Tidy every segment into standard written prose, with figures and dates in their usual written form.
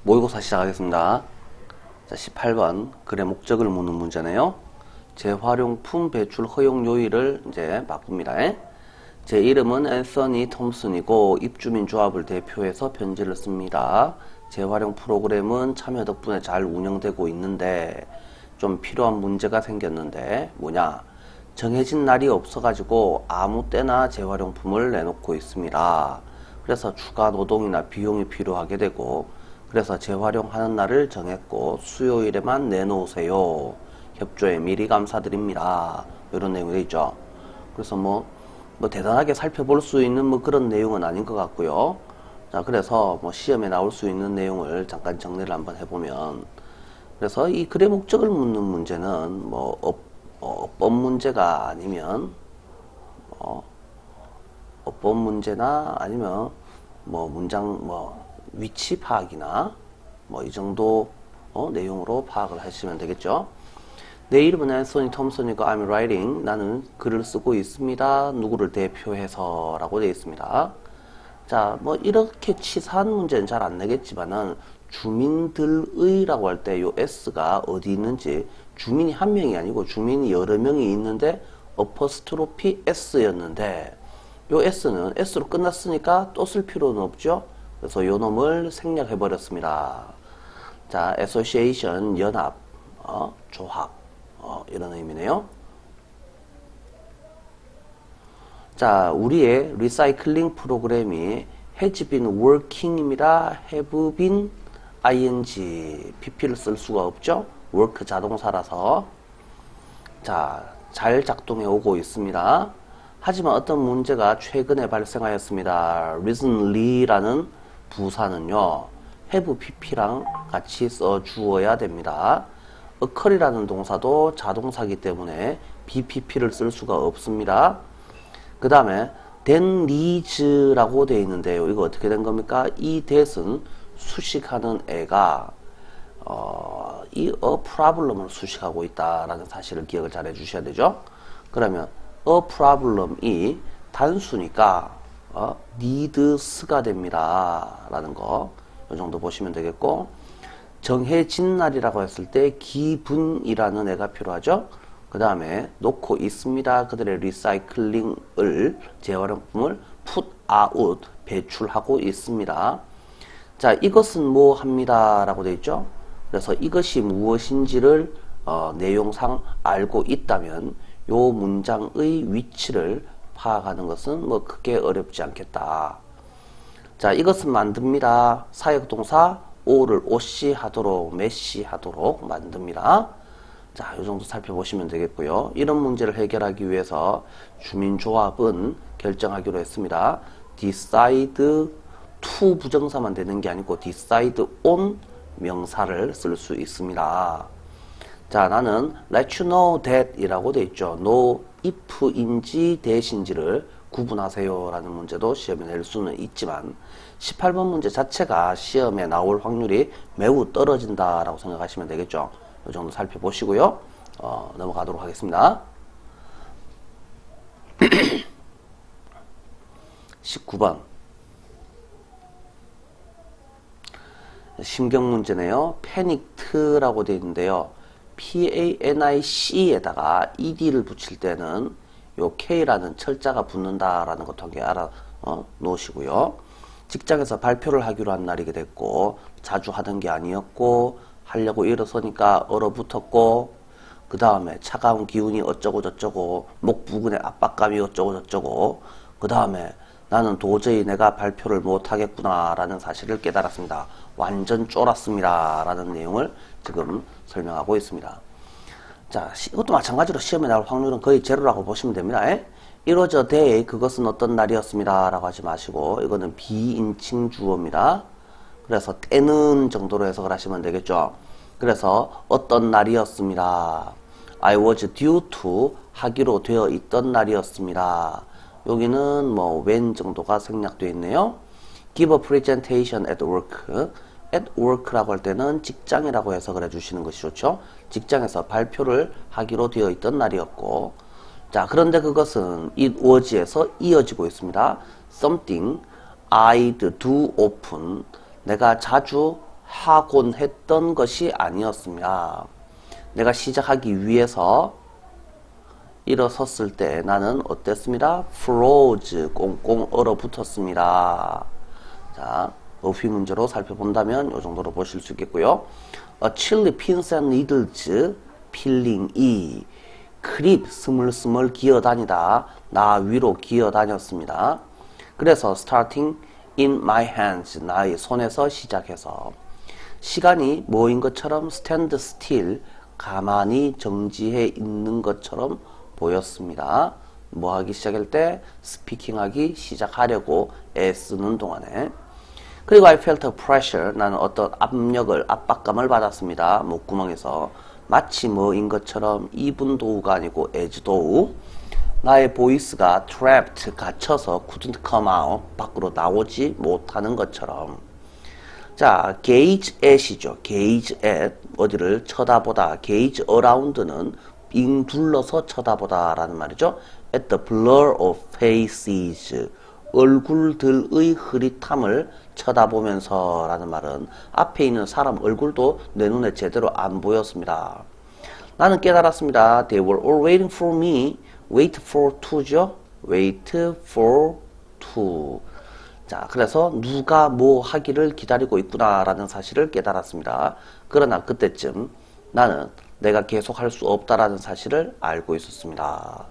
모의고사 시작하겠습니다. 자, 18번 글의 목적을 묻는 문제네요. 재활용품 배출 허용 요일을 이제 바꿉니다. 제 이름은 앤서니 톰슨이고 입주민 조합을 대표해서 편지를 씁니다. 재활용 프로그램은 참여 덕분에 잘 운영되고 있는데 좀 필요한 문제가 생겼는데 뭐냐? 정해진 날이 없어가지고 아무 때나 재활용품을 내놓고 있습니다. 그래서 추가 노동이나 비용이 필요하게 되고 그래서 재활용하는 날을 정했고 수요일에만 내놓으세요. 협조에 미리 감사드립니다. 이런 내용이 되어 있죠. 그래서 뭐 대단하게 살펴볼 수 있는 그런 내용은 아닌 것 같고요. 자, 그래서 시험에 나올 수 있는 내용을 잠깐 정리를 한번 해보면, 그래서 이 글의 목적을 묻는 문제는 어법 문제가 아니면 어법 문제나 아니면 문장 위치 파악이나 이 정도 내용으로 파악을 하시면 되겠죠. 내 이름은 앤서니 톰슨이고 I'm writing. 나는 글을 쓰고 있습니다. 누구를 대표해서 라고 되어 있습니다. 자, 이렇게 치사한 문제는 잘 안 내겠지만은 주민들의 라고 할 때 요 S가 어디 있는지, 주민이 한 명이 아니고 주민이 여러 명이 있는데 어퍼스트로피 S였는데 요 S는 S로 끝났으니까 또 쓸 필요는 없죠. 그래서 요 놈을 생략해 버렸습니다. 자, association 연합, 조합, 이런 의미네요. 자, 우리의 리사이클링 프로그램이 has been working입니다. have been ing, pp를 쓸 수가 없죠. work 자동사라서. 자, 잘 작동해 오고 있습니다. 하지만 어떤 문제가 최근에 발생하였습니다. recently라는 부사는요, have pp랑 같이 써주어야 됩니다. occur이라는 동사도 자동사기 때문에 bpp를 쓸 수가 없습니다. 그 다음에 then needs라고 되어 있는데요. 이거 어떻게 된 겁니까? 이 that은 수식하는 애가 이 a problem을 수식하고 있다라는 사실을 기억을 잘 해주셔야 되죠. 그러면 a problem이 단수니까 needs가 됩니다 라는 거, 이 정도 보시면 되겠고, 정해진 날이라고 했을 때 기분이라는 애가 필요하죠. 그 다음에 놓고 있습니다. 그들의 리사이클링을, 재활용품을 put out, 배출하고 있습니다. 자, 이것은 뭐 합니다 라고 되어 있죠. 그래서 이것이 무엇인지를 내용상 알고 있다면 요 문장의 위치를 파악하는 것은 크게 어렵지 않겠다. 자, 이것은 만듭니다. 사역동사 오를 오시 하도록, 메시 하도록 만듭니다. 자, 이 정도 살펴보시면 되겠고요. 이런 문제를 해결하기 위해서 주민조합은 결정하기로 했습니다. decide to 부정사만 되는 게 아니고 decide on 명사를 쓸 수 있습니다. 자, 나는 let you know that 이라고 되어 있죠. know if인지 that인지를 구분하세요 라는 문제도 시험에 낼 수는 있지만 18번 문제 자체가 시험에 나올 확률이 매우 떨어진다 라고 생각하시면 되겠죠. 이 정도 살펴보시고요. 넘어가도록 하겠습니다. 19번 심경 문제네요. panicked라고 되어 있는데요. panic에다가 ed를 붙일 때는 요 k라는 철자가 붙는다라는 것도 함께 알아 놓으시고요. 직장에서 발표를 하기로 한 날이게 됐고 자주 하던 게 아니었고 하려고 일어서니까 얼어붙었고, 그 다음에 차가운 기운이 어쩌고 저쩌고, 목 부근에 압박감이 어쩌고 저쩌고, 그 다음에 나는 도저히 내가 발표를 못하겠구나 라는 사실을 깨달았습니다. 완전 쫄았습니다 라는 내용을 지금 설명하고 있습니다. 자, 이것도 마찬가지로 시험에 나올 확률은 거의 제로라고 보시면 됩니다. It was a day, 그것은 어떤 날이었습니다 라고 하지 마시고, 이거는 비인칭 주어입니다. 그래서 때는 정도로 해석을 하시면 되겠죠. 그래서 어떤 날이었습니다. I was due to, 하기로 되어 있던 날이었습니다. 여기는 when 정도가 생략되어 있네요. Give a presentation at work. at work라고 할 때는 직장이라고 해석을 해주시는 것이 좋죠. 직장에서 발표를 하기로 되어 있던 날이었고, 자, 그런데 그것은 it was에서 이어지고 있습니다. something I'd do often, 내가 자주 하곤 했던 것이 아니었습니다. 내가 시작하기 위해서 일어섰을 때 나는 어땠습니다? froze, 꽁꽁 얼어붙었습니다. 자, 어휘 문제로 살펴본다면 이 정도로 보실 수 있겠고요. A chilly pins and needles feeling이 creep, 스물스물 기어다니다 나 위로 기어다녔습니다. 그래서 starting in my hands, 나의 손에서 시작해서 시간이 뭐인 것처럼 stand still, 가만히 정지해 있는 것처럼 보였습니다. 뭐 하기 시작할 때? 스피킹 하기 시작하려고 애쓰는 동안에. 그리고 I felt a pressure, 나는 어떤 압력을, 압박감을 받았습니다. 목구멍에서. 마치 뭐인 것처럼 even though가 아니고 as though. 나의 보이스가 trapped, 갇혀서 couldn't come out, 밖으로 나오지 못하는 것처럼. 자, gaze at이죠. gaze at, 어디를 쳐다보다. gaze around는 빙 둘러서 쳐다보다 라는 말이죠. at the blur of faces, 얼굴들의 흐릿함을 쳐다보면서 라는 말은 앞에 있는 사람 얼굴도 내 눈에 제대로 안 보였습니다. 나는 깨달았습니다. They were all waiting for me. wait for to죠. wait for to. 자, 그래서 누가 뭐 하기를 기다리고 있구나 라는 사실을 깨달았습니다. 그러나 그때쯤 나는 내가 계속 할 수 없다라는 사실을 알고 있었습니다.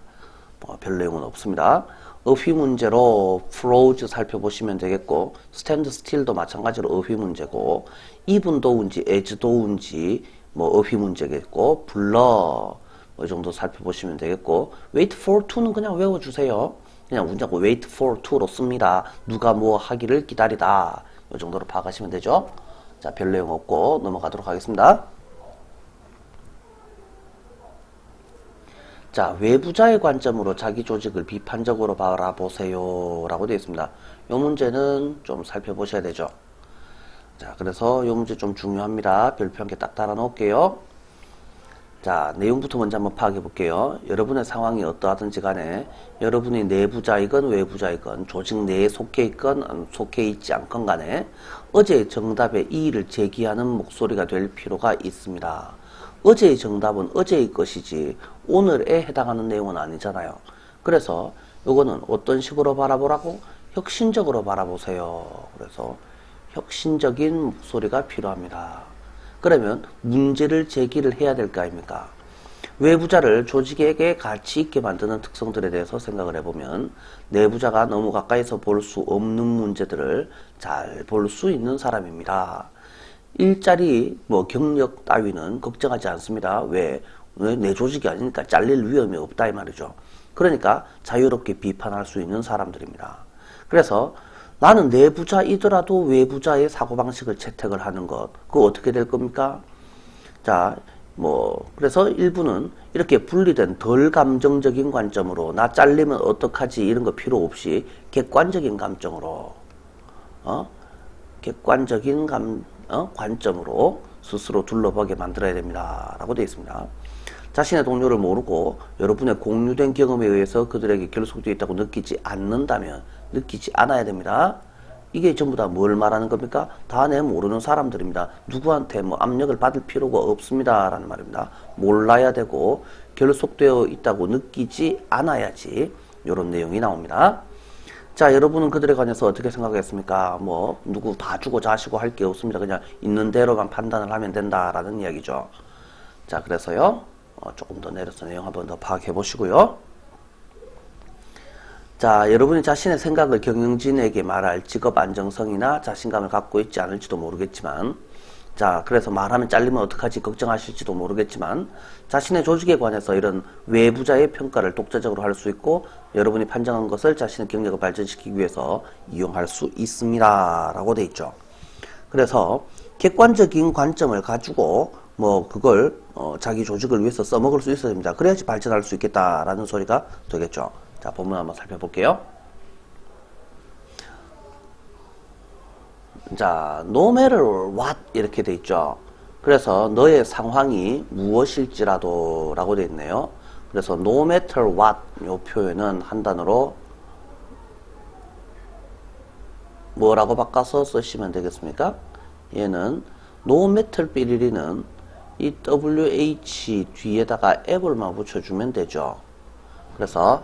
별 내용은 없습니다. 어휘 문제로 froze 살펴보시면 되겠고, stand still도 마찬가지로 어휘 문제고, even though인지 as though인지 뭐 어휘 문제겠고, blur 이 정도 살펴보시면 되겠고, wait for to는 그냥 외워주세요. 그냥 문자고 wait for to로 씁니다. 누가 뭐 하기를 기다리다. 이 정도로 파악하시면 되죠. 자, 별 내용 없고 넘어가도록 하겠습니다. 자, 외부자의 관점으로 자기 조직을 비판적으로 바라보세요 라고 되어 있습니다. 이 문제는 좀 살펴보셔야 되죠. 자, 그래서 이 문제 좀 중요합니다. 별표 한 개 딱 달아 놓을게요. 자, 내용부터 먼저 한번 파악해 볼게요. 여러분의 상황이 어떠하든지 간에 여러분이 내부자이건 외부자이건 조직 내에 속해 있건 속해 있지 않건 간에 어제의 정답에 이의를 제기하는 목소리가 될 필요가 있습니다. 어제의 정답은 어제의 것이지 오늘에 해당하는 내용은 아니잖아요. 그래서 요거는 어떤 식으로 바라보라고? 혁신적으로 바라보세요. 그래서 혁신적인 목소리가 필요합니다. 그러면 문제를 제기를 해야 될 거 아닙니까? 외부자를 조직에게 가치 있게 만드는 특성들에 대해서 생각을 해보면 내부자가 너무 가까이서 볼 수 없는 문제들을 잘 볼 수 있는 사람입니다. 일자리 경력 따위는 걱정하지 않습니다. 왜? 내 조직이 아니니까 잘릴 위험이 없다 이 말이죠. 그러니까 자유롭게 비판할 수 있는 사람들입니다. 그래서 나는 내부자이더라도 외부자의 사고방식을 채택을 하는 것, 그거 어떻게 될 겁니까? 자, 그래서 일부는 이렇게 분리된 덜 감정적인 관점으로 나 잘리면 어떡하지 이런 거 필요 없이 객관적인 감정으로 객관적인 관점으로 스스로 둘러보게 만들어야 됩니다. 라고 되어 있습니다. 자신의 동료를 모르고 여러분의 공유된 경험에 의해서 그들에게 결속되어 있다고 느끼지 않는다면 느끼지 않아야 됩니다. 이게 전부 다 뭘 말하는 겁니까? 다 내 모르는 사람들입니다. 누구한테 압력을 받을 필요가 없습니다. 라는 말입니다. 몰라야 되고 결속되어 있다고 느끼지 않아야지 이런 내용이 나옵니다. 자, 여러분은 그들에 관해서 어떻게 생각했습니까? 누구 봐주고 자시고 할 게 없습니다. 그냥 있는 대로만 판단을 하면 된다라는 이야기죠. 자, 그래서요, 조금 더 내려서 내용 한번 더 파악해 보시고요. 자, 여러분이 자신의 생각을 경영진에게 말할 직업 안정성이나 자신감을 갖고 있지 않을지도 모르겠지만, 자, 그래서 말하면 잘리면 어떡하지 걱정하실지도 모르겠지만 자신의 조직에 관해서 이런 외부자의 평가를 독자적으로 할 수 있고 여러분이 판정한 것을 자신의 경력을 발전시키기 위해서 이용할 수 있습니다 라고 돼 있죠. 그래서 객관적인 관점을 가지고 그걸 자기 조직을 위해서 써먹을 수 있어야 됩니다. 그래야지 발전할 수 있겠다라는 소리가 되겠죠. 자, 본문 한번 살펴볼게요. 자, no matter what 이렇게 돼 있죠. 그래서 너의 상황이 무엇일지라도 라고 돼 있네요. 그래서 no matter what 이 표현은 한 단어로 뭐라고 바꿔서 쓰시면 되겠습니까? 얘는 no matter 삐리리는 이 WH 뒤에다가 ever만 붙여주면 되죠. 그래서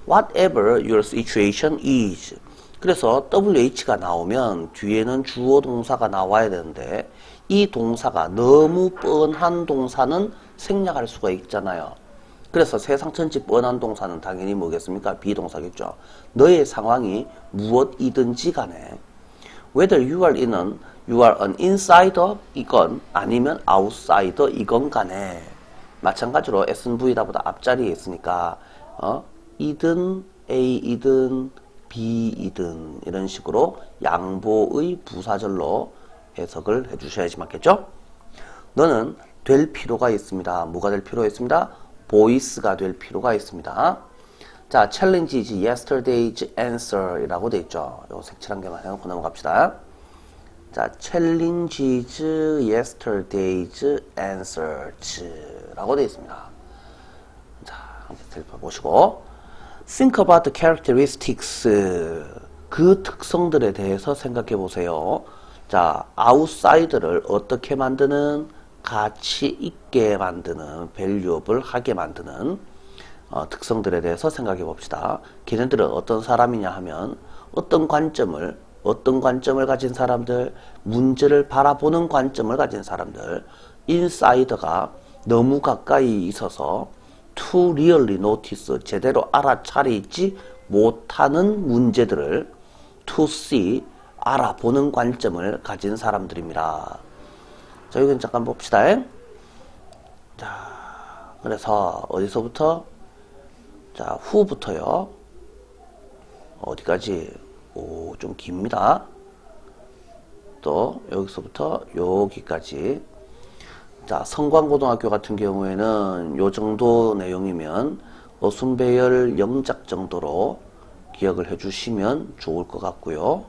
whatever your situation is. 그래서 WH가 나오면 뒤에는 주어 동사가 나와야 되는데 이 동사가 너무 뻔한 동사는 생략할 수가 있잖아요. 그래서 세상 전체 뻔한 동사는 당연히 뭐겠습니까? 비동사겠죠. 너의 상황이 무엇이든지 간에 whether you are an insider 이건 아니면 outsider 이건 간에 마찬가지로 SNV보다 앞자리에 있으니까 이든 A이든 B이든 이런 식으로 양보의 부사절로 해석을 해주셔야지 맞겠죠? 너는 될 필요가 있습니다. 뭐가 될 필요가 있습니다? 보이스가 될 필요가 있습니다. 자, challenge is yesterday's answer 이라고 되어 있죠. 요 색칠한 개만 해놓고 넘어갑시다. 자, challenge is yesterday's answers 라고 되어 있습니다. 자, 함께 살펴보시고 think about the characteristics 그 특성들에 대해서 생각해 보세요. 자, outsider를 어떻게 만드는 가치 있게 만드는 valuable 하게 만드는 특성들에 대해서 생각해 봅시다. 걔네들은 어떤 사람이냐 하면 어떤 관점을 가진 사람들, 문제를 바라보는 관점을 가진 사람들, 인사이더가 너무 가까이 있어서 to really notice 제대로 알아차리지 못하는 문제들을 to see 알아보는 관점을 가진 사람들입니다. 자, 이건 잠깐 봅시다. 자, 그래서 어디서부터? 자, 후부터요. 어디까지? 오, 좀 깁니다. 또 여기서부터 여기까지. 자, 성광고등학교 같은 경우에는 요 정도 내용이면 어순배열 영작 정도로 기억을 해주시면 좋을 것 같고요.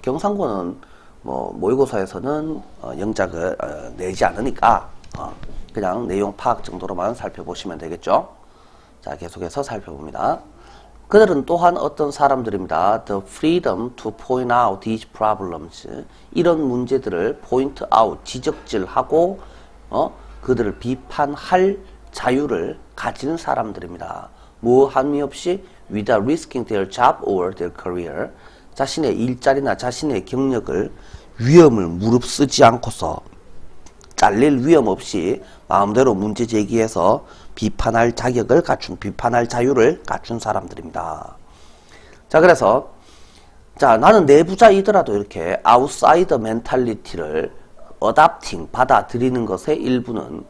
경상고는 모의고사에서는 영작을 내지 않으니까 그냥 내용 파악 정도로만 살펴보시면 되겠죠. 자, 계속해서 살펴봅니다. 그들은 또한 어떤 사람들입니다. The freedom to point out these problems. 이런 문제들을 point out, 지적질하고 그들을 비판할 자유를 가진 사람들입니다. 뭐 한미 없이 without risking their job or their career. 자신의 일자리나 자신의 경력을 위험을 무릅쓰지 않고서 잘릴 위험 없이 마음대로 문제 제기해서 비판할 자격을 갖춘, 비판할 자유를 갖춘 사람들입니다. 자, 그래서 자, 나는 내부자이더라도 이렇게 아웃사이더 멘탈리티를 어답팅, 받아들이는 것의 일부는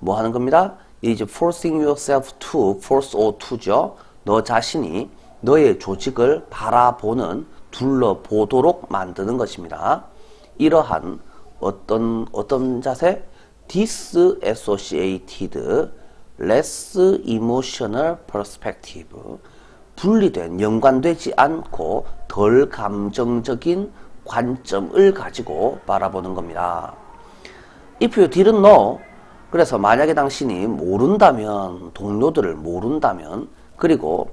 뭐 하는 겁니다? 이제 forcing yourself to, force or to죠. 너 자신이 너의 조직을 바라보는, 둘러보도록 만드는 것입니다. 이러한 어떤 자세? disassociated, less emotional perspective. 분리된, 연관되지 않고 덜 감정적인 관점을 가지고 바라보는 겁니다. If you didn't know, 그래서 만약에 당신이 모른다면, 동료들을 모른다면, 그리고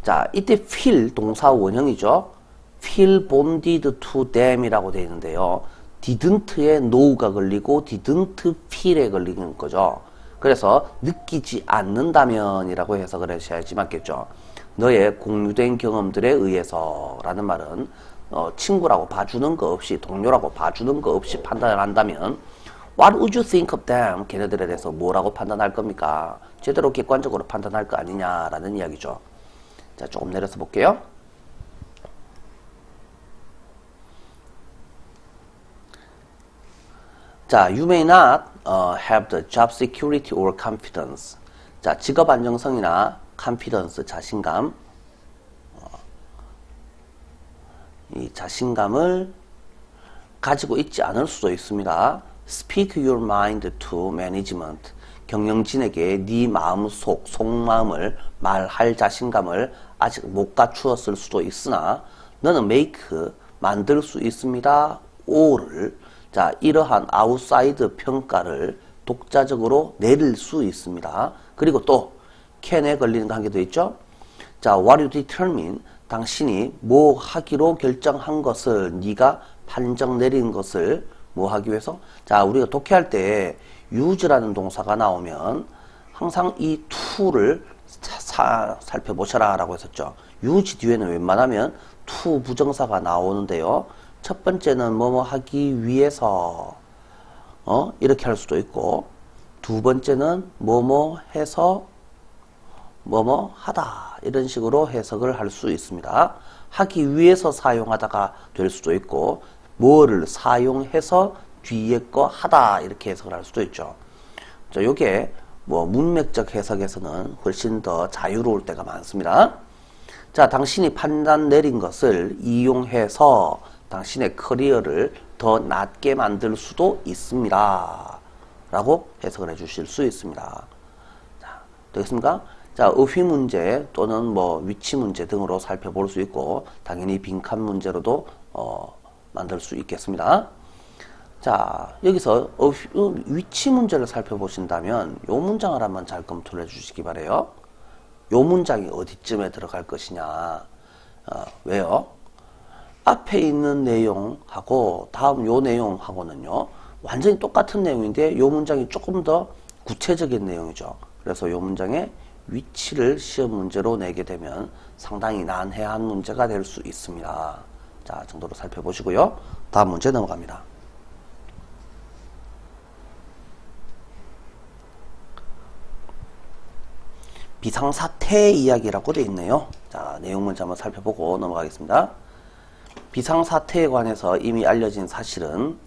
자, 이때 feel 동사 원형이죠. feel bonded to them 이라고 되어 있는데요. didn't에 know가 걸리고 didn't feel에 걸리는 거죠. 그래서 느끼지 않는다면 이라고 해석을 하셔야지 맞겠죠. 너의 공유된 경험들에 의해서 라는 말은 친구라고 봐주는 거 없이, 동료라고 봐주는 거 없이 판단을 한다면 What would you think of them? 걔네들에 대해서 뭐라고 판단할 겁니까? 제대로 객관적으로 판단할 거 아니냐라는 이야기죠. 자, 조금 내려서 볼게요. 자, you may not have the job security or confidence. 자, 직업 안정성이나 confidence, 자신감. 이 자신감을 가지고 있지 않을 수도 있습니다. Speak your mind to management. 경영진에게 네 마음속, 속마음을 말할 자신감을 아직 못 갖추었을 수도 있으나 너는 make, 만들 수 있습니다. or를 자, 이러한 아웃사이드 평가를 독자적으로 내릴 수 있습니다. 그리고 또 can에 걸리는 거 한 개 더 있죠. 자, what you determine, 당신이 뭐 하기로 결정한 것을, 네가 판정 내린 것을 뭐 하기 위해서? 자, 우리가 독해할 때 use라는 동사가 나오면 항상 이 to를 살펴보셔라 라고 했었죠. use 뒤에는 웬만하면 to 부정사가 나오는데요. 첫 번째는 뭐뭐 하기 위해서 이렇게 할 수도 있고, 두 번째는 뭐뭐 해서 뭐뭐 하다 이런 식으로 해석을 할 수 있습니다. 하기 위해서 사용하다가 될 수도 있고, 뭐를 사용해서 뒤에 거 하다 이렇게 해석을 할 수도 있죠. 자, 요게 뭐 문맥적 해석에서는 훨씬 더 자유로울 때가 많습니다. 자, 당신이 판단 내린 것을 이용해서 당신의 커리어를 더 낮게 만들 수도 있습니다 라고 해석을 해 주실 수 있습니다. 자, 되겠습니까? 자, 어휘 문제 또는 뭐 위치 문제 등으로 살펴볼 수 있고, 당연히 빈칸 문제로도 만들 수 있겠습니다. 자, 여기서 위치 문제를 살펴보신다면 요 문장을 한번 잘 검토를 해 주시기 바래요. 요 문장이 어디쯤에 들어갈 것이냐. 왜요? 앞에 있는 내용하고 다음 요 내용하고는요 완전히 똑같은 내용인데 요 문장이 조금 더 구체적인 내용이죠. 그래서 요 문장의 위치를 시험 문제로 내게 되면 상당히 난해한 문제가 될 수 있습니다. 자, 정도로 살펴보시고요. 다음 문제 넘어갑니다. 비상사태 이야기라고 되어 있네요. 자, 내용 문제 한번 살펴보고 넘어가겠습니다. 비상사태에 관해서 이미 알려진 사실은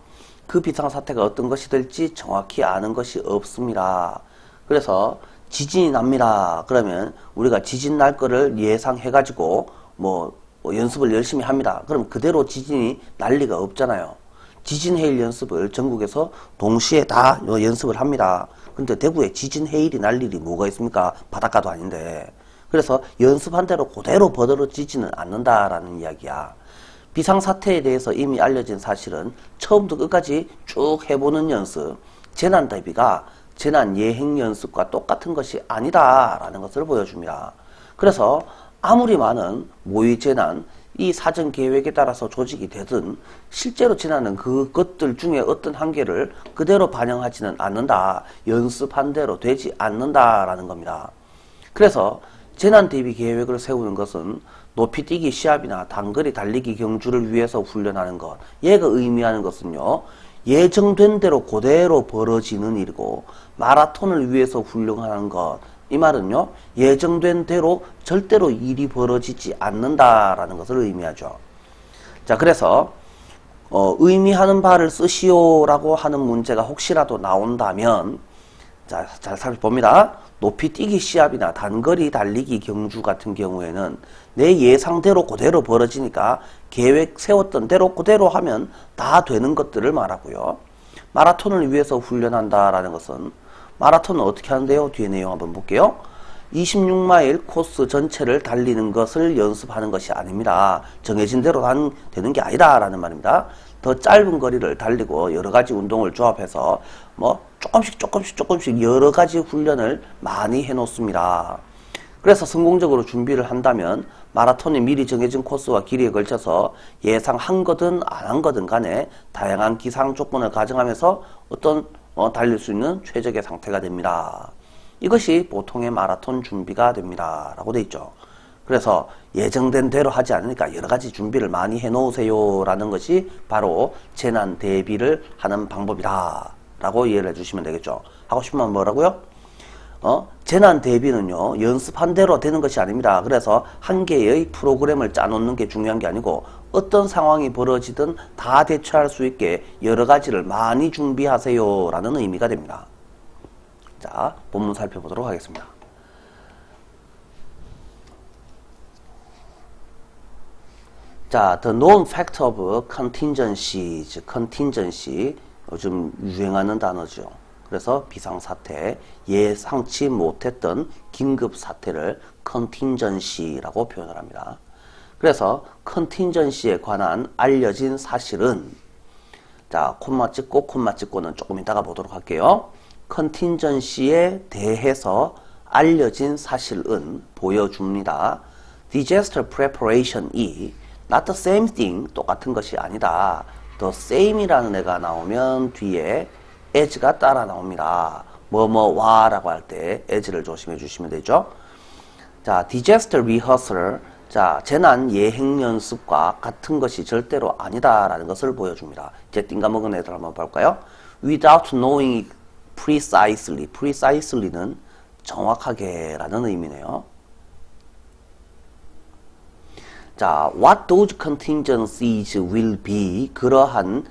그 비상사태가 어떤 것이 될지 정확히 아는 것이 없습니다. 그래서 지진이 납니다. 그러면 우리가 지진 날 거를 예상해 가지고 뭐 연습을 열심히 합니다. 그럼 그대로 지진이 날 리가 없잖아요. 지진 해일 연습을 전국에서 동시에 다 연습을 합니다. 근데 대구에 지진 해일이 날 일이 뭐가 있습니까? 바닷가도 아닌데. 그래서 연습한 대로 그대로 벌어지지는 않는다라는 이야기야. 비상사태에 대해서 이미 알려진 사실은 처음부터 끝까지 쭉 해보는 연습, 재난 대비가 재난 예행 연습과 똑같은 것이 아니다라는 것을 보여줍니다. 그래서 아무리 많은 모의 재난, 이 사전 계획에 따라서 조직이 되든 실제로 재난은 그것들 중에 어떤 한 개를 그대로 반영하지는 않는다. 연습한 대로 되지 않는다라는 겁니다. 그래서 재난 대비 계획을 세우는 것은 높이뛰기 시합이나 단거리 달리기 경주를 위해서 훈련하는 것, 얘가 의미하는 것은요, 예정된 대로 그대로 벌어지는 일이고, 마라톤을 위해서 훈련하는 것, 이 말은요, 예정된 대로 절대로 일이 벌어지지 않는다라는 것을 의미하죠. 자, 그래서 의미하는 바를 쓰시오라고 하는 문제가 혹시라도 나온다면, 자, 잘 살펴봅니다. 높이뛰기 시합이나 단거리 달리기 경주 같은 경우에는 내 예상대로 그대로 벌어지니까 계획 세웠던 대로 그대로 하면 다 되는 것들을 말하고요. 마라톤을 위해서 훈련한다라는 것은 마라톤은 어떻게 하는데요? 뒤에 내용 한번 볼게요. 26마일 코스 전체를 달리는 것을 연습하는 것이 아닙니다. 정해진 대로 되는 게 아니다 라는 말입니다. 더 짧은 거리를 달리고 여러 가지 운동을 조합해서 뭐 조금씩 여러 가지 훈련을 많이 해 놓습니다. 그래서 성공적으로 준비를 한다면 마라톤이 미리 정해진 코스와 길이에 걸쳐서 예상한 거든 안 한 거든 간에 다양한 기상 조건을 가정하면서 달릴 수 있는 최적의 상태가 됩니다. 이것이 보통의 마라톤 준비가 됩니다. 라고 돼 있죠. 그래서 예정된 대로 하지 않으니까 여러 가지 준비를 많이 해 놓으세요 라는 것이 바로 재난 대비를 하는 방법이다 라고 이해를 해 주시면 되겠죠. 하고 싶으면 뭐라고요? 재난 대비는요, 연습한 대로 되는 것이 아닙니다. 그래서 한 개의 프로그램을 짜놓는 게 중요한 게 아니고 어떤 상황이 벌어지든 다 대처할 수 있게 여러 가지를 많이 준비하세요 라는 의미가 됩니다. 자, 본문 살펴보도록 하겠습니다. 자, the known fact of contingencies, contingency, 요즘 유행하는 단어죠. 그래서 비상사태, 예상치 못했던 긴급사태를 contingency라고 표현을 합니다. 그래서 contingency에 관한 알려진 사실은, 자, 콤마 찍고는 조금 이따가 보도록 할게요. contingency에 대해서 알려진 사실은 보여줍니다. disaster preparation이 not the same thing, 똑같은 것이 아니다. the same이라는 애가 나오면 뒤에 as가 따라 나옵니다. 뭐뭐와 라고 할 때 as를 조심해 주시면 되죠. 자, disaster rehearsal. 자, 재난 예행 연습과 같은 것이 절대로 아니다라는 것을 보여줍니다. 이제 띵가 먹은 애들 한번 볼까요? Without knowing precisely. precisely는 정확하게 라는 의미네요. 자, what those contingencies will be. 그러한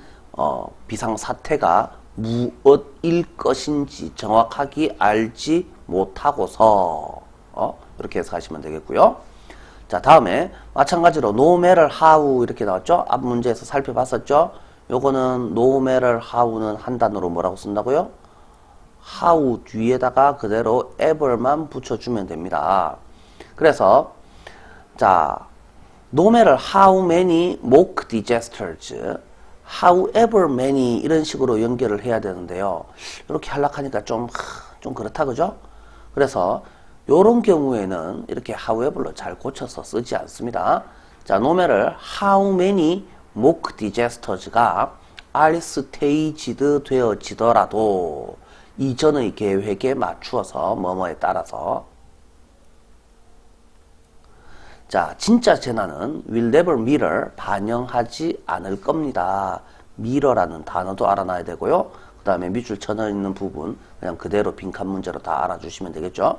비상사태가 무엇일 것인지 정확하게 알지 못하고서 이렇게 해석하시면 되겠고요. 자, 다음에 마찬가지로 no matter how 이렇게 나왔죠? 앞 문제에서 살펴봤었죠? 요거는 no matter how는 한 단어로 뭐라고 쓴다고요? how 뒤에다가 그대로 ever만 붙여주면 됩니다. 그래서 자, no matter how many mock disasters, however many 이런 식으로 연결을 해야 되는데요. 이렇게 하려니까 좀 그렇다 그죠? 그래서 요런 경우에는 이렇게 however로 잘 고쳐서 쓰지 않습니다. 자, no matter how many mock disasters가 are staged 되어지더라도 이전의 계획에 맞추어서 뭐뭐에 따라서 자, 진짜 재난은 will never mirror 반영하지 않을 겁니다. mirror라는 단어도 알아놔야 되고요. 그 다음에 밑줄 쳐져 있는 부분 그냥 그대로 빈칸 문제로 다 알아주시면 되겠죠.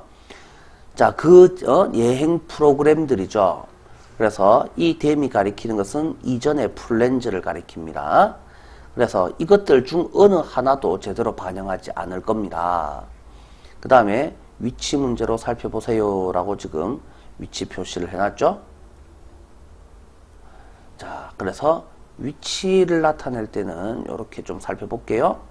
자, 예행 프로그램들이죠. 그래서 이 댐이 가리키는 것은 이전의 플랜즈를 가리킵니다. 그래서 이것들 중 어느 하나도 제대로 반영하지 않을 겁니다. 그 다음에 위치 문제로 살펴보세요 라고 지금 위치 표시를 해놨죠. 자, 그래서 위치를 나타낼 때는 이렇게 좀 살펴볼게요.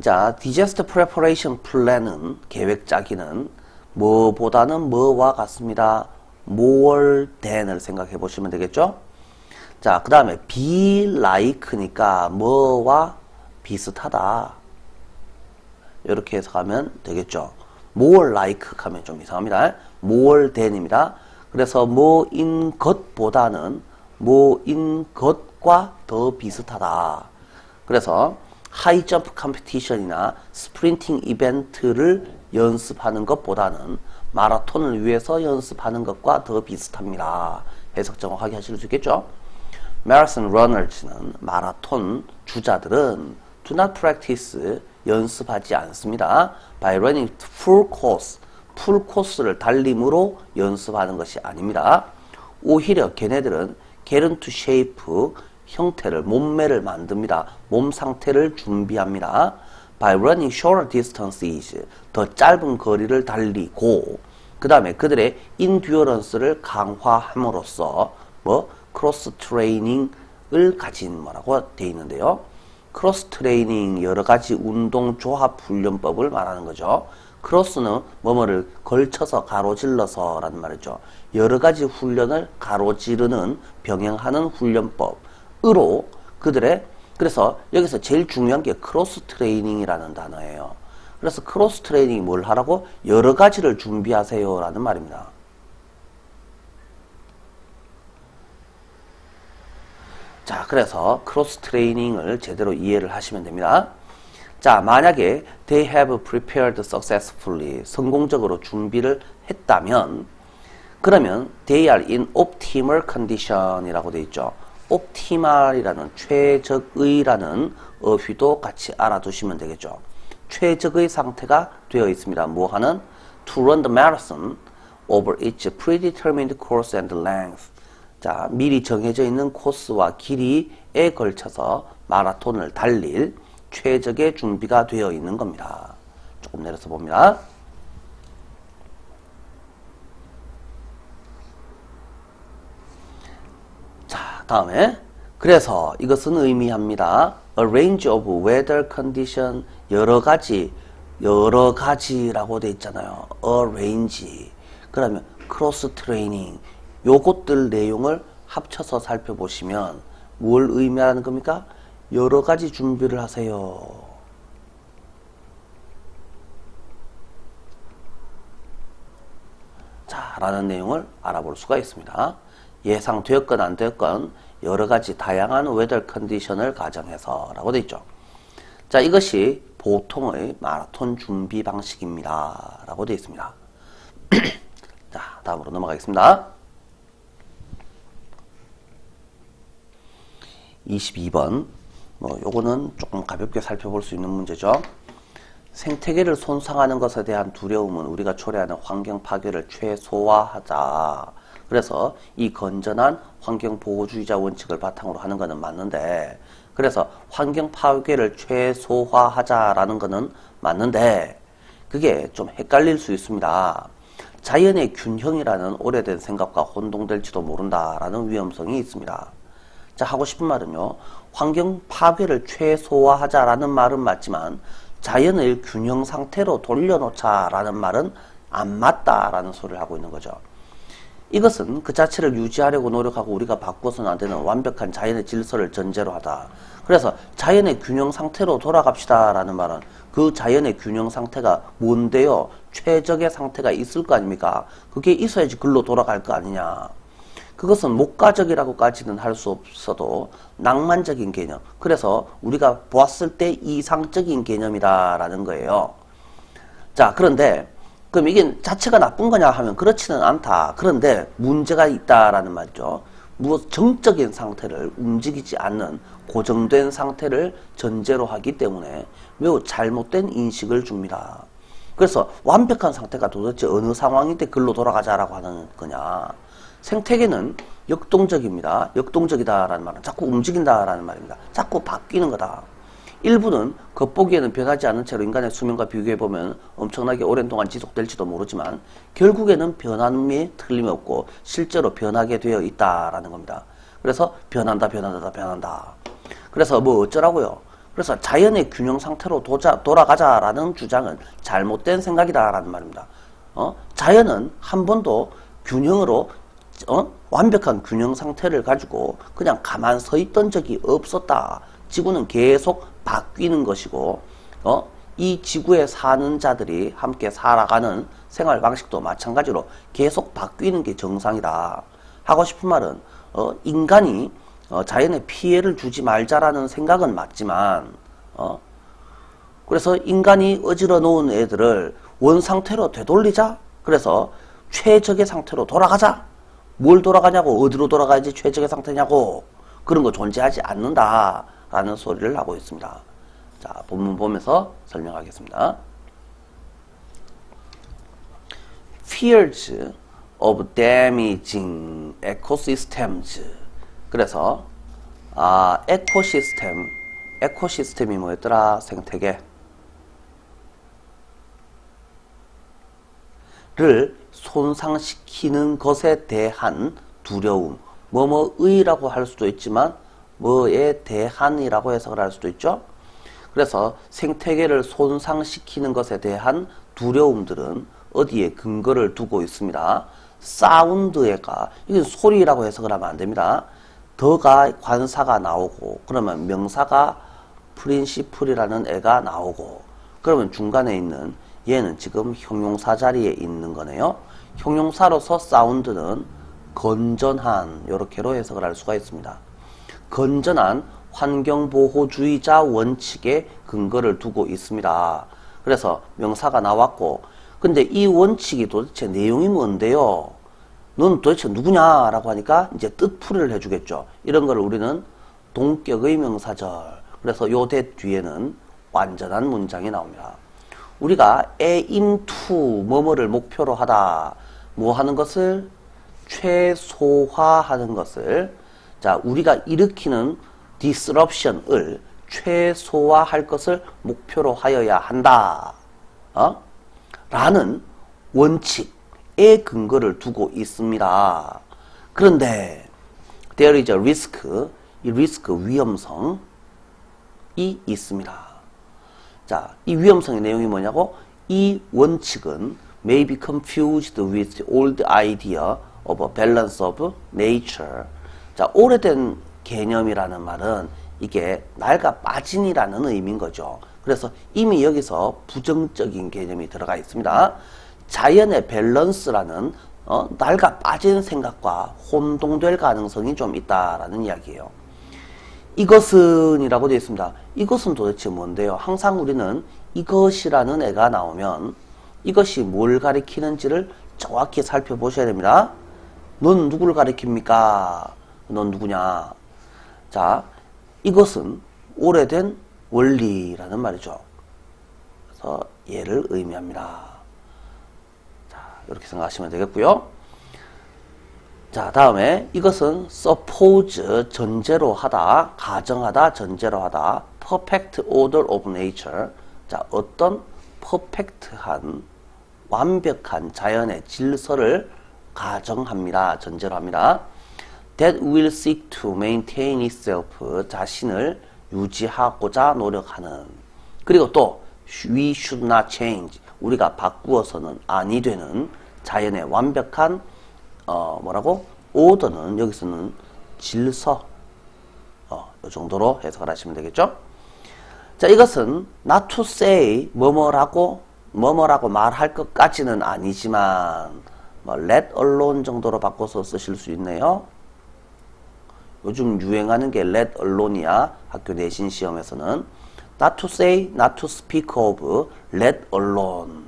자, disaster preparation plan은 계획 짜기는 뭐보다는 뭐와 같습니다. more than을 생각해 보시면 되겠죠. 자, 그 다음에 be like니까 뭐와 비슷하다. 이렇게 해석하면 되겠죠. more like 하면 좀 이상합니다. more than입니다. 그래서 뭐인 것보다는 뭐인 것과 더 비슷하다. 그래서 하이 점프 컴피티션이나 스프린팅 이벤트를 연습하는 것보다는 마라톤을 위해서 연습하는 것과 더 비슷합니다. 해석 정확하게 하실 수 있겠죠? Marathon runners는 마라톤 주자들은 do not practice 연습하지 않습니다. By running full course, 풀 코스를 달림으로 연습하는 것이 아닙니다. 오히려 걔네들은 get into shape, 형태를, 몸매를 만듭니다. 몸 상태를 준비합니다. By running shorter distances, 더 짧은 거리를 달리고, 그 다음에 그들의 endurance를 강화함으로써 크로스 트레이닝을 가진 뭐라고 되어 있는데요. 크로스 트레이닝 여러 가지 운동 조합 훈련법을 말하는 거죠. 크로스는 뭐뭐를 걸쳐서 가로질러서 라는 말이죠. 여러 가지 훈련을 가로지르는 병행하는 훈련법으로 그래서 여기서 제일 중요한 게 크로스 트레이닝이라는 단어예요. 그래서 크로스 트레이닝이 뭘 하라고? 여러 가지를 준비하세요 라는 말입니다. 자, 그래서 크로스 트레이닝을 제대로 이해를 하시면 됩니다. 자, 만약에 they have prepared successfully, 성공적으로 준비를 했다면, 그러면 they are in optimal condition이라고 되어 있죠. optimal이라는 최적의라는 어휘도 같이 알아두시면 되겠죠. 최적의 상태가 되어 있습니다. 뭐 하는? To run the marathon over its predetermined course and length. 자, 미리 정해져 있는 코스와 길이에 걸쳐서 마라톤을 달릴 최적의 준비가 되어 있는 겁니다. 조금 내려서 봅니다. 자, 다음에 그래서 이것은 의미합니다. A range of weather condition, 여러 가지라고 돼 있잖아요. A range. 그러면 크로스 트레이닝, 요것들 내용을 합쳐서 살펴보시면 뭘 의미하는 겁니까? 여러 가지 준비를 하세요. 자, 라는 내용을 알아볼 수가 있습니다. 예상되었건 안 되었건 여러 가지 다양한 웨더 컨디션을 가정해서 라고 되어 있죠. 자, 이것이 보통의 마라톤 준비 방식입니다. 라고 되어 있습니다. 자, 다음으로 넘어가겠습니다. 22번. 요거는 조금 가볍게 살펴볼 수 있는 문제죠. 생태계를 손상하는 것에 대한 두려움은 우리가 초래하는 환경 파괴를 최소화하자. 그래서 이 건전한 환경보호주의자 원칙을 바탕으로 하는 것은 맞는데, 그래서 환경 파괴를 최소화하자라는 것은 맞는데, 그게 좀 헷갈릴 수 있습니다. 자연의 균형이라는 오래된 생각과 혼동될지도 모른다라는 위험성이 있습니다. 자, 하고 싶은 말은요, 환경 파괴를 최소화하자라는 말은 맞지만 자연의 균형 상태로 돌려놓자라는 말은 안 맞다라는 소리를 하고 있는 거죠. 이것은 그 자체를 유지하려고 노력하고 우리가 바꿔서는 안 되는 완벽한 자연의 질서를 전제로 하다. 그래서 자연의 균형 상태로 돌아갑시다 라는 말은 그 자연의 균형 상태가 뭔데요? 최적의 상태가 있을 거 아닙니까? 그게 있어야지 글로 돌아갈 거 아니냐. 그것은 목가적이라고까지는 할 수 없어도 낭만적인 개념. 그래서 우리가 보았을 때 이상적인 개념이다라는 거예요. 자, 그런데 그럼 이게 자체가 나쁜 거냐 하면 그렇지는 않다. 그런데 문제가 있다라는 말이죠. 무엇 정적인 상태를 움직이지 않는 고정된 상태를 전제로 하기 때문에 매우 잘못된 인식을 줍니다. 그래서 완벽한 상태가 도대체 어느 상황일 때 글로 돌아가자라고 하는 거냐. 생태계는 역동적입니다. 역동적이다라는 말은 자꾸 움직인다라는 말입니다. 자꾸 바뀌는 거다. 일부는 겉보기에는 변하지 않는 채로 인간의 수명과 비교해보면 엄청나게 오랜 동안 지속될지도 모르지만 결국에는 변함이 틀림없고 실제로 변하게 되어 있다라는 겁니다. 그래서 변한다. 그래서 뭐 어쩌라고요? 그래서 자연의 균형 상태로 돌아가자라는 주장은 잘못된 생각이다라는 말입니다. 자연은 한 번도 균형으로 완벽한 균형 상태를 가지고 그냥 가만 서 있던 적이 없었다. 지구는 계속 바뀌는 것이고 이 지구에 사는 자들이 함께 살아가는 생활 방식도 마찬가지로 계속 바뀌는 게 정상이다. 하고 싶은 말은 인간이 자연에 피해를 주지 말자라는 생각은 맞지만 그래서 인간이 어지러 놓은 애들을 원상태로 되돌리자. 그래서 최적의 상태로 돌아가자. 뭘 돌아가냐고, 어디로 돌아가야지 최적의 상태냐고, 그런 거 존재하지 않는다 라는 소리를 하고 있습니다. 자, 본문 보면서 설명하겠습니다. Fears of damaging ecosystems. 그래서 에코시스템이 뭐였더라? 생태계를 손상시키는 것에 대한 두려움, 뭐뭐의라고 할 수도 있지만 뭐에 대한이라고 해석을 할 수도 있죠. 그래서 생태계를 손상시키는 것에 대한 두려움들은 어디에 근거를 두고 있습니다. 사운드에가, 이건 소리라고 해석을 하면 안 됩니다. 더가 관사가 나오고, 그러면 명사가 프린시플이라는 애가 나오고, 그러면 중간에 있는 얘는 지금 형용사 자리에 있는 거네요. 형용사로서 사운드는 건전한, 요렇게로 해석을 할 수가 있습니다. 건전한 환경보호주의자 원칙에 근거를 두고 있습니다. 그래서 명사가 나왔고, 근데 이 원칙이 도대체 내용이 뭔데요? 넌 도대체 누구냐? 라고 하니까 이제 뜻풀이를 해주겠죠. 이런 걸 우리는 동격의 명사절. 그래서 요 대 뒤에는 완전한 문장이 나옵니다. 우리가 aim to 뭐뭐를 목표로 하다. 뭐 하는 것을? 최소화하는 것을. 자, 우리가 일으키는 disruption을 최소화할 것을 목표로 하여야 한다. 라는 원칙에 근거를 두고 있습니다. 그런데 there is a risk, 이 리스크 위험성이 있습니다. 자, 이 위험성의 내용이 뭐냐고? 이 원칙은 may be confused with the old idea of a balance of nature. 자, 오래된 개념이라는 말은 이게 낡아 빠진이라는 의미인 거죠. 그래서 이미 여기서 부정적인 개념이 들어가 있습니다. 자연의 밸런스라는 낡아 빠진 생각과 혼동될 가능성이 좀 있다라는 이야기예요. 이것은 이라고 되어 있습니다. 이것은 도대체 뭔데요? 항상 우리는 이것이라는 애가 나오면 이것이 뭘 가리키는지를 정확히 살펴보셔야 됩니다. 넌 누구를 가리킵니까? 넌 누구냐? 자, 이것은 오래된 원리라는 말이죠. 그래서 얘를 의미합니다. 자, 이렇게 생각하시면 되겠고요. 자, 다음에 이것은 suppose 전제로 하다, 가정하다, 전제로 하다, perfect order of nature. 자, 어떤 퍼펙트한 완벽한 자연의 질서를 가정합니다. 전제로 합니다. That will seek to maintain itself. 자신을 유지하고자 노력하는. 그리고 또 we should not change. 우리가 바꾸어서는 아니 되는 자연의 완벽한 뭐라고? 오더는 여기서는 질서. 이 정도로 해석을 하시면 되겠죠? 자, 이것은 not to say 뭐뭐라고 말할 것까지는 아니지만 let alone 정도로 바꿔서 쓰실 수 있네요. 요즘 유행하는 게 let alone이야. 학교 내신 시험에서는 not to say, not to speak of, let alone.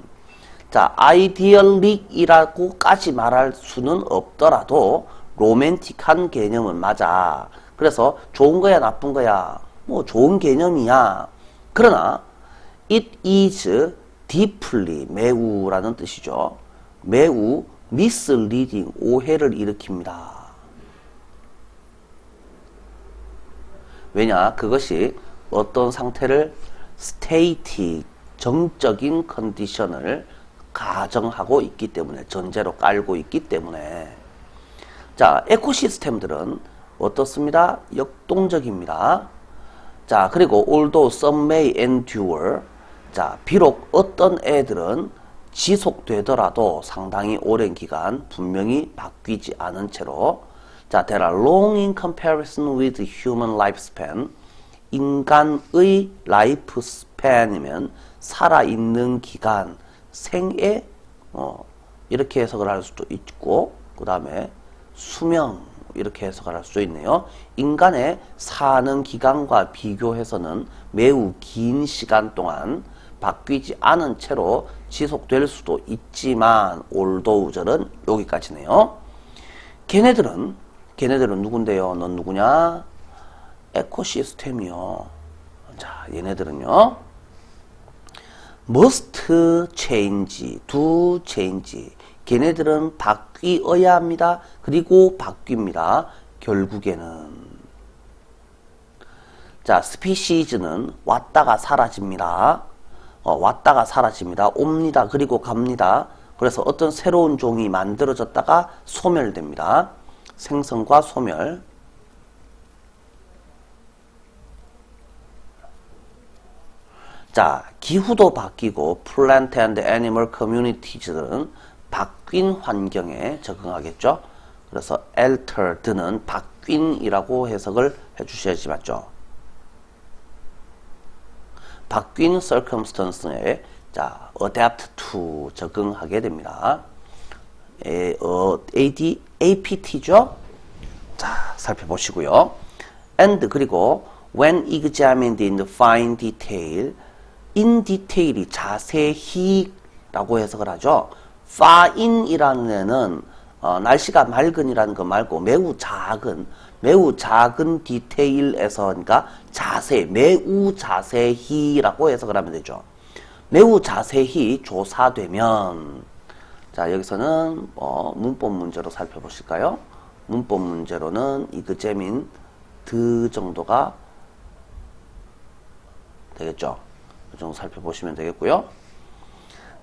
자, idealic이라고까지 말할 수는 없더라도 로맨틱한 개념은 맞아. 그래서 좋은 거야, 나쁜 거야? 뭐 좋은 개념이야. 그러나 it is deeply, 매우라는 뜻이죠. 매우 misleading, 오해를 일으킵니다. 왜냐? 그것이 어떤 상태를 state, 정적인 컨디션을 가정하고 있기 때문에, 전제로 깔고 있기 때문에. 자, 에코시스템들은 어떻습니다? 역동적입니다. 자, 그리고 although some may endure. 자, 비록 어떤 애들은 지속되더라도 상당히 오랜 기간 분명히 바뀌지 않은 채로. 자, there are long in comparison with human lifespan. 인간의 라이프 스팬이면 살아있는 기간, 생애, 이렇게 해석을 할 수도 있고, 그 다음에 수명, 이렇게 해석을 할 수 있네요. 인간의 사는 기간과 비교해서는 매우 긴 시간 동안 바뀌지 않은 채로 지속될 수도 있지만, 올도우절은 여기까지네요. 걔네들은 누군데요? 넌 누구냐? 에코시스템이요. 자, 얘네들은요. must change, do change. 걔네들은 바뀌어야 합니다. 그리고 바뀝니다. 결국에는. 자, species는 왔다가 사라집니다. 왔다가 사라집니다. 옵니다. 그리고 갑니다. 그래서 어떤 새로운 종이 만들어졌다가 소멸됩니다. 생성과 소멸. 자, 기후도 바뀌고 plant and animal communities들은 바뀐 환경에 적응하겠죠. 그래서 altered는 바뀐이라고 해석을 해주셔야지 맞죠. 바뀐 circumstance에 자, adapt to 적응하게 됩니다. APT죠. 자, 살펴보시고요. and 그리고 when examined in fine detail, in detail이 자세히 라고 해석을 하죠. fine이라는 애는 날씨가 맑은이라는 거 말고 매우 작은 디테일에서, 그러니까 매우 자세히라고 해석을 하면 되죠. 매우 자세히 조사되면. 자, 여기서는 문법 문제로 살펴보실까요? 문법 문제로는 examine 드 정도가 되겠죠. 이 정도 살펴보시면 되겠고요.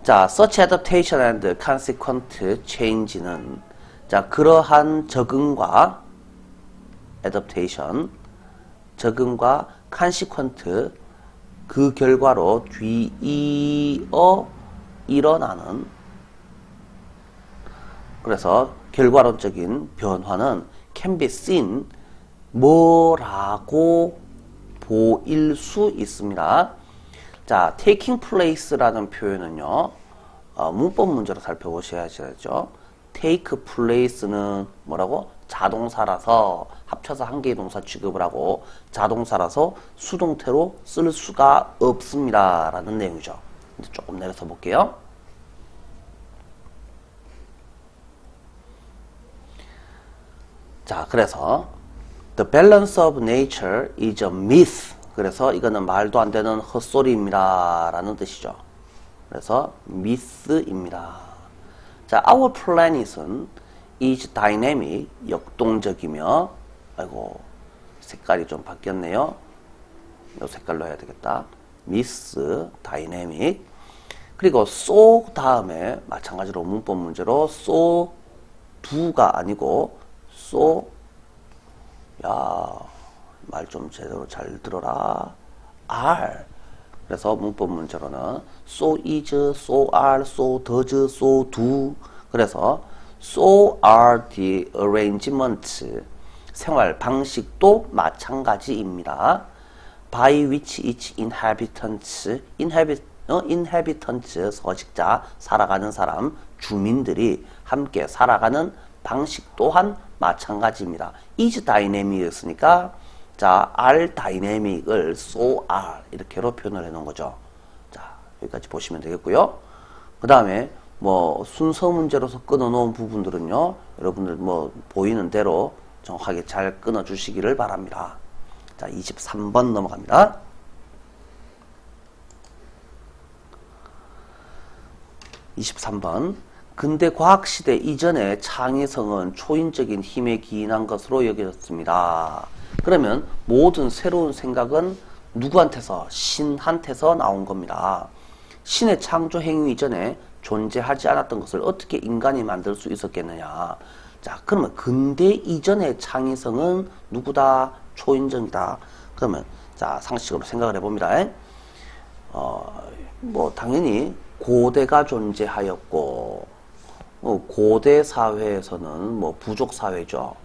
자, such adaptation and consequent change는 자, 그러한 적응과 adaptation, 적응과 consequent, 그 결과로 뒤이어 일어나는, 그래서 결과론적인 변화는 can be seen, 뭐라고 보일 수 있습니다. 자, taking place라는 표현은요, 문법 문제로 살펴보셔야죠. take place는 뭐라고? 자동사라서 합쳐서 한 개의 동사 취급을 하고 자동사라서 수동태로 쓸 수가 없습니다. 라는 내용이죠. 이제 조금 내려서 볼게요. 자, 그래서 The balance of nature is a myth. 그래서 이거는 말도 안 되는 헛소리입니다. 라는 뜻이죠. 그래서 myth입니다. 자, our planet은 is dynamic, 역동적이며, 아이고, 색깔이 좀 바뀌었네요. 이 색깔로 해야 되겠다. myth, dynamic. 그리고 so 다음에 마찬가지로 문법 문제로 so do가 아니고 so, 야, 말 좀 제대로 잘 들어라. are. 그래서 문법 문제로는 so is, so are, so does, so do. 그래서 so are the arrangements. 생활 방식도 마찬가지입니다. by which each inhabitants, inhabitants 서식자, 살아가는 사람, 주민들이 함께 살아가는 방식 또한 마찬가지입니다. is dynamic이었으니까 자, are dynamic을 so are 이렇게로 표현을 해 놓은 거죠. 자, 여기까지 보시면 되겠고요. 그 다음에 뭐 순서 문제로서 끊어 놓은 부분들은요, 여러분들 뭐 보이는 대로 정확하게 잘 끊어 주시기를 바랍니다. 자, 23번 넘어갑니다. (23번) 근대 과학시대 이전에 창의성은 초인적인 힘에 기인한 것으로 여겨졌습니다. 그러면 모든 새로운 생각은 누구한테서? 신한테서 나온 겁니다. 신의 창조 행위 이전에 존재하지 않았던 것을 어떻게 인간이 만들 수 있었겠느냐. 자, 그러면 근대 이전의 창의성은 누구다? 초인적이다. 그러면 자, 상식으로 생각을 해봅니다. 뭐 당연히 고대가 존재하였고, 고대 사회에서는 뭐 부족 사회죠.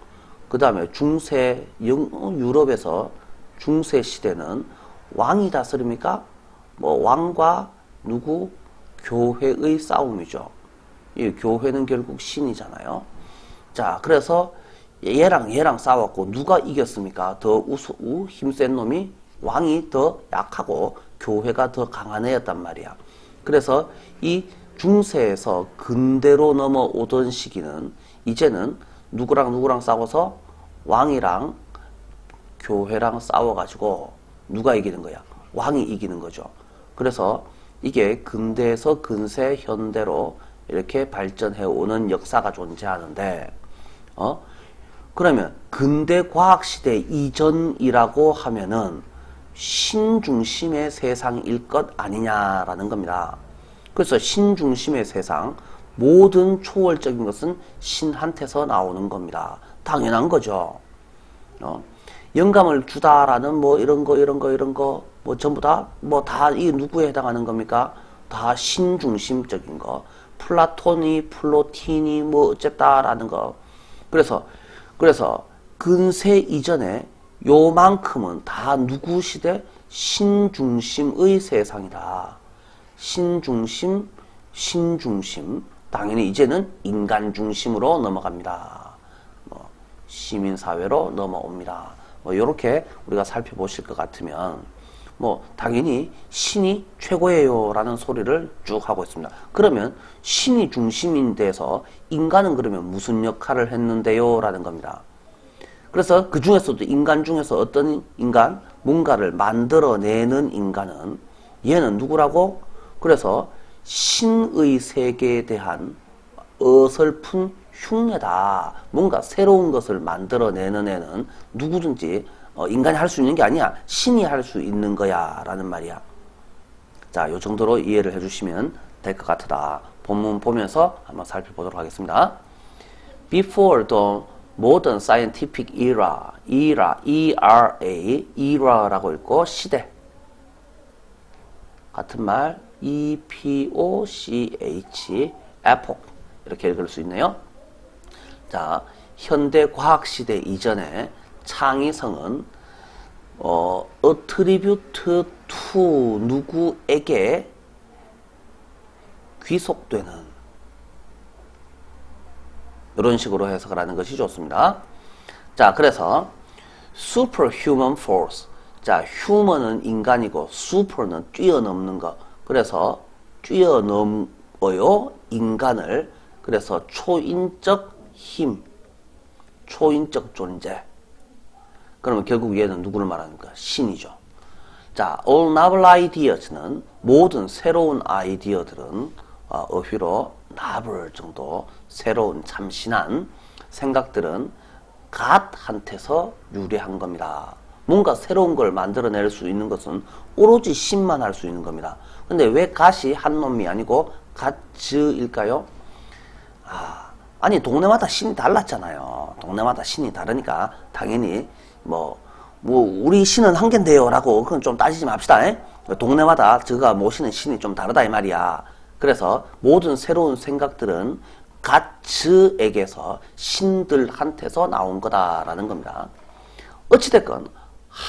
그 다음에 중세 유럽에서 중세 시대는 왕이 다스립니까? 뭐 왕과 누구? 교회의 싸움이죠. 이 교회는 결국 신이잖아요. 자, 그래서 얘랑 싸웠고 누가 이겼습니까? 더 힘센 놈이 왕이 더 약하고 교회가 더 강한 애였단 말이야. 그래서 이 중세에서 근대로 넘어오던 시기는 이제는 누구랑 싸워서 왕이랑 교회랑 싸워가지고 누가 이기는 거야? 왕이 이기는 거죠. 그래서 이게 근대에서 근세 현대로 이렇게 발전해 오는 역사가 존재하는데, 그러면 근대 과학시대 이전이라고 하면은 신중심의 세상일 것 아니냐라는 겁니다. 그래서 신중심의 세상, 모든 초월적인 것은 신한테서 나오는 겁니다. 당연한 거죠. 영감을 주다라는 뭐 이런 거 뭐 전부 다 뭐 다 이 누구에 해당하는 겁니까? 다 신중심적인 거. 플라톤이 뭐 어쨌다라는 거. 그래서 근세 이전에 요만큼은 다 누구 시대? 신중심의 세상이다. 신중심. 당연히 이제는 인간 중심으로 넘어갑니다. 뭐 시민사회로 넘어옵니다. 뭐 이렇게 우리가 살펴보실 것 같으면 뭐 당연히 신이 최고예요 라는 소리를 쭉 하고 있습니다. 그러면 신이 중심인 데서 인간은 그러면 무슨 역할을 했는데요 라는 겁니다. 그래서 그 중에서도 인간 중에서 어떤 인간? 뭔가를 만들어내는 인간은 얘는 누구라고? 그래서 신의 세계에 대한 어설픈 흉내다. 뭔가 새로운 것을 만들어내는 애는 누구든지 인간이 할 수 있는 게 아니야. 신이 할 수 있는 거야 라는 말이야. 자, 요 정도로 이해를 해주시면 될 것 같다. 본문 보면서 한번 살펴보도록 하겠습니다. Before the modern scientific era, era라고 읽고 시대 같은 말 epoch, epoch 이렇게 읽을 수 있네요. 자, 현대 과학 시대 이전에 창의성은 attribute to 누구에게 귀속되는 이런 식으로 해석을 하는 것이 좋습니다. 자, 그래서 superhuman force. 자, human은 인간이고 super는 뛰어넘는 것. 그래서 뛰어넘어요 인간을. 그래서 초인적 힘, 초인적 존재. 그러면 결국 얘는 누구를 말합니까? 신이죠. 자, all novel ideas는 모든 새로운 아이디어들은 어휘로 novel 정도 새로운 참신한 생각들은 God한테서 유래한 겁니다. 뭔가 새로운 걸 만들어낼 수 있는 것은 오로지 신만 할 수 있는 겁니다. 근데 왜 God이 한 놈이 아니고 God일까요? 아니 동네마다 신이 달랐잖아요. 동네마다 신이 다르니까 당연히 뭐 우리 신은 한 개인데요 라고 그건 좀 따지지 맙시다. 동네마다 저가 모시는 신이 좀 다르다 이 말이야. 그래서 모든 새로운 생각들은 가츠에게서 신들한테서 나온 거다라는 겁니다. 어찌됐건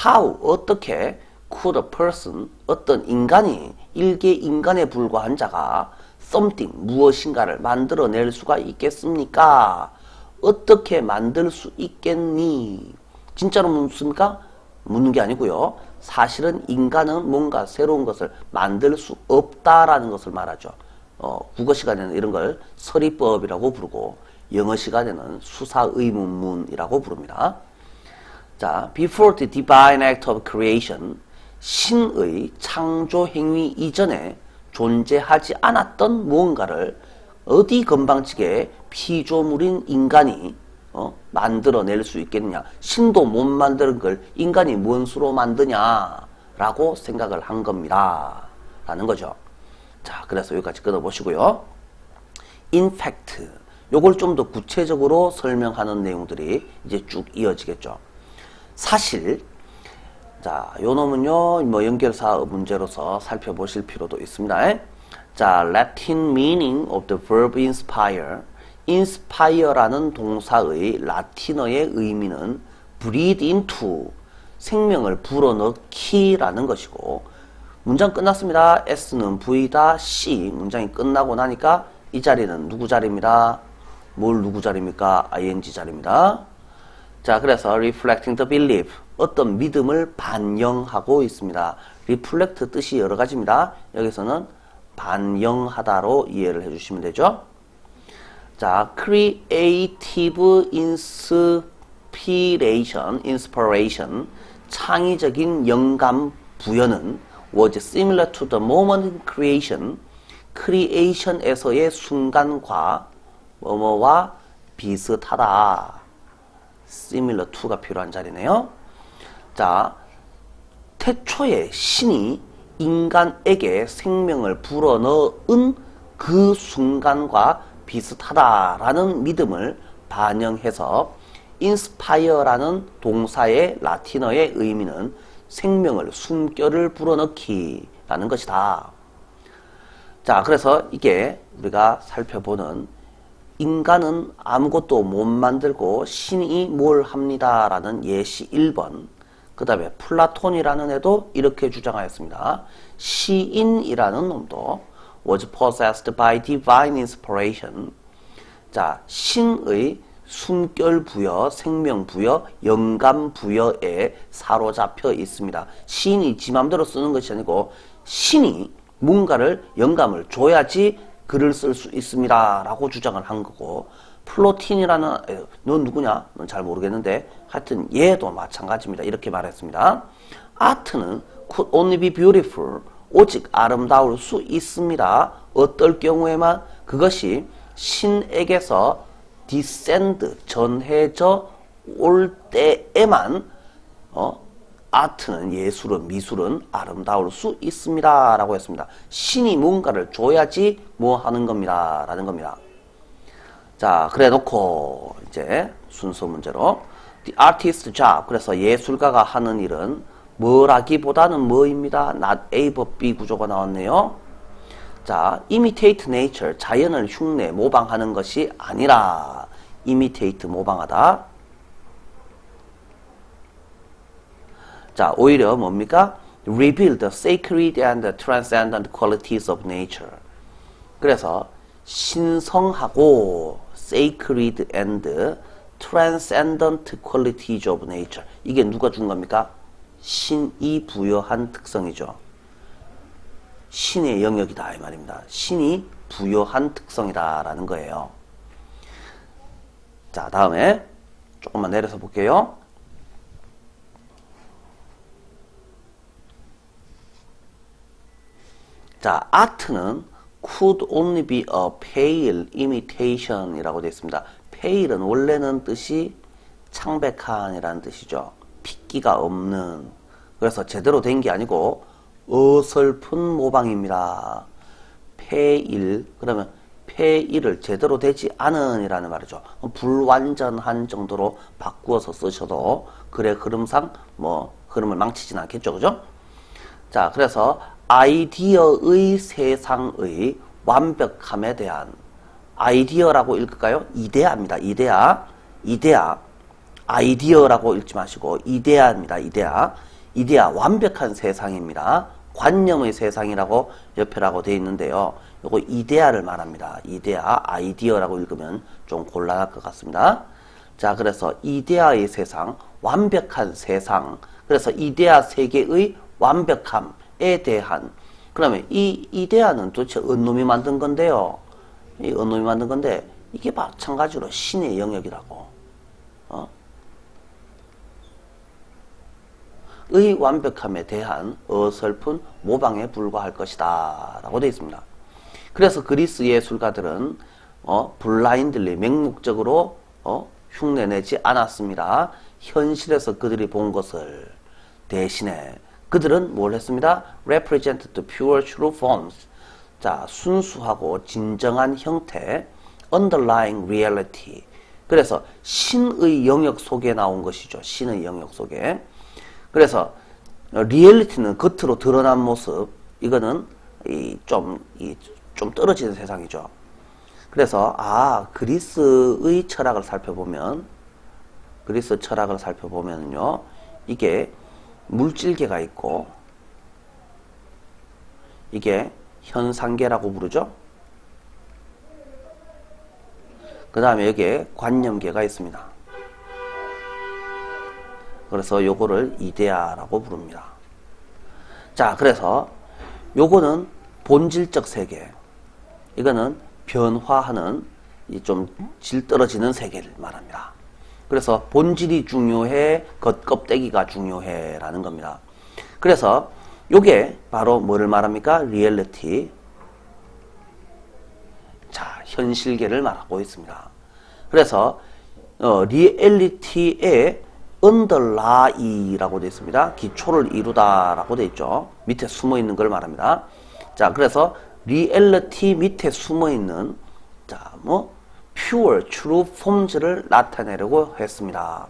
how 어떻게 could a person 어떤 인간이 일개 인간에 불과한 자가 something 무엇인가를 만들어낼 수가 있겠습니까? 어떻게 만들 수 있겠니? 진짜로 묻습니까? 묻는 게 아니고요. 사실은 인간은 뭔가 새로운 것을 만들 수 없다라는 것을 말하죠. 국어 시간에는 이런 걸 서리법이라고 부르고 영어 시간에는 수사의문문이라고 부릅니다. 자, before the divine act of creation, 신의 창조 행위 이전에 존재하지 않았던 무언가를 어디 건방지게 피조물인 인간이 만들어낼 수 있겠느냐. 신도 못 만드는 걸 인간이 뭔 수로 만드냐라고 생각을 한 겁니다. 라는 거죠. 자, 그래서 여기까지 끊어보시고요. In fact, 요걸 좀 더 구체적으로 설명하는 내용들이 이제 쭉 이어지겠죠. 사실, 자, 요 놈은요, 뭐 연결사 문제로서 살펴보실 필요도 있습니다. 자, Latin meaning of the verb inspire. inspire라는 동사의 라틴어의 의미는 breathe into, 생명을 불어넣기라는 것이고, 문장 끝났습니다. S는 V다. C, 문장이 끝나고 나니까 이 자리는 누구 자리입니다? 뭘 누구 자리입니까? ing 자리입니다. 자, 그래서 reflecting the belief, 어떤 믿음을 반영하고 있습니다. reflect 뜻이 여러 가지입니다. 여기서는 반영하다로 이해를 해주시면 되죠. 자, creative inspiration, 창의적인 영감 부여는 was similar to the moment in creation에서의 순간과 뭐뭐와 비슷하다. similar to가 필요한 자리네요. 자, 태초에 신이 인간에게 생명을 불어넣은 그 순간과 비슷하다라는 믿음을 반영해서 inspire라는 동사의 라틴어의 의미는 생명을, 숨결을 불어넣기라는 것이다. 자, 그래서 이게 우리가 살펴보는 인간은 아무것도 못 만들고 신이 뭘 합니다라는 예시 1번. 그 다음에 플라톤이라는 애도 이렇게 주장하였습니다. 시인이라는 놈도 was possessed by divine inspiration. 자, 신의 숨결 부여, 생명 부여, 영감 부여에 사로잡혀 있습니다. 시인이 지 맘대로 쓰는 것이 아니고 신이 뭔가를 영감을 줘야지 글을 쓸 수 있습니다 라고 주장을 한 거고, 플로틴이라는 넌 누구냐? 넌 잘 모르겠는데 하여튼 얘도 마찬가지입니다. 이렇게 말했습니다. 아트는 could only be beautiful, 오직 아름다울 수 있습니다. 어떨 경우에만? 그것이 신에게서 descend, 전해져 올 때에만 아트는, 예술은, 미술은 아름다울 수 있습니다 라고 했습니다. 신이 뭔가를 줘야지 뭐 하는 겁니다 라는 겁니다. 자, 그래 놓고 이제 순서 문제로 The artist's job, 그래서 예술가가 하는 일은 뭐라기보다는 뭐입니다. Not A but B 구조가 나왔네요. 자, imitate nature, 자연을 흉내, 모방하는 것이 아니라 imitate, 모방하다. 자, 오히려 뭡니까? reveal the sacred and the transcendent qualities of nature. 그래서 신성하고 sacred and transcendent qualities of nature. 이게 누가 준 겁니까? 신이 부여한 특성이죠. 신의 영역이다 이 말입니다. 신이 부여한 특성이다라는 거예요. 자, 다음에 조금만 내려서 볼게요. 자, 아트는 could only be a pale imitation 이라고 되어 있습니다. pale은 원래는 뜻이 창백한이라는 뜻이죠. 핏기가 없는. 그래서 제대로 된 게 아니고 어설픈 모방입니다. pale 그러면 pale을 제대로 되지 않은 이라는 말이죠. 불완전한 정도로 바꾸어서 쓰셔도 글의 흐름상 뭐 흐름을 망치진 않겠죠. 그죠? 자, 그래서 아이디어의 세상의 완벽함에 대한 아이디어라고 읽을까요? 이데아입니다. 이데아. 아이디어라고 읽지 마시고 이데아입니다. 이데아 완벽한 세상입니다. 관념의 세상이라고 옆에라고 되어 있는데요. 요거 이데아를 말합니다. 이데아, 아이디어라고 읽으면 좀 곤란할 것 같습니다. 자, 그래서 이데아의 세상, 완벽한 세상. 그래서 이데아 세계의 완벽함에 대한. 그러면 이 이데아는 도대체 어느 놈이 만든 건데요? 이 어느 놈이 만든 건데 이게 마찬가지로 신의 영역이라고. 의 완벽함에 대한 어설픈 모방에 불과할 것이다 라고 되어 있습니다. 그래서 그리스 예술가들은 블라인들리 맹목적으로 흉내내지 않았습니다. 현실에서 그들이 본 것을 대신에 그들은 뭘 했습니다? represent the pure true forms. 자, 순수하고 진정한 형태, underlying reality. 그래서 신의 영역 속에 나온 것이죠. 신의 영역 속에. 그래서 리얼리티는 겉으로 드러난 모습. 이거는 좀 떨어지는 세상이죠. 그래서 그리스의 철학을 살펴보면요, 이게 물질계가 있고 이게 현상계라고 부르죠. 그 다음에 여기에 관념계가 있습니다. 그래서 요거를 이데아라고 부릅니다. 자, 그래서 요거는 본질적 세계, 이거는 변화하는 좀 질 떨어지는 세계를 말합니다. 그래서 본질이 중요해, 겉껍데기가 중요해 라는 겁니다. 그래서 요게 바로 뭐를 말합니까? 리얼리티. 자, 현실계를 말하고 있습니다. 그래서 리얼리티의 underlie라고 되어 있습니다. 기초를 이루다 라고 되어 있죠. 밑에 숨어 있는 걸 말합니다. 자, 그래서 리얼리티 밑에 숨어 있는 pure true forms를 나타내려고 했습니다.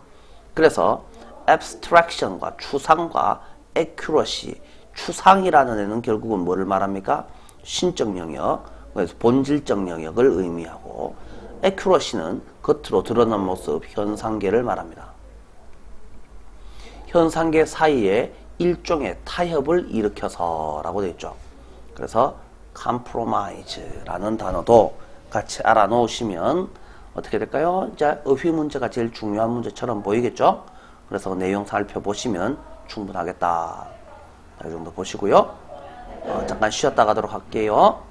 그래서 abstraction과 추상과 accuracy, 추상이라는 애는 결국은 뭐를 말합니까? 신적 영역, 그래서 본질적 영역을 의미하고, accuracy는 겉으로 드러난 모습, 현상계를 말합니다. 현상계 사이에 일종의 타협을 일으켜서 라고 되어 있죠. 그래서 compromise라는 단어도 같이 알아놓으시면 어떻게 될까요? 이제 어휘 문제가 제일 중요한 문제처럼 보이겠죠? 그래서 내용 살펴보시면 충분하겠다. 이 정도 보시고요. 잠깐 쉬었다 가도록 할게요.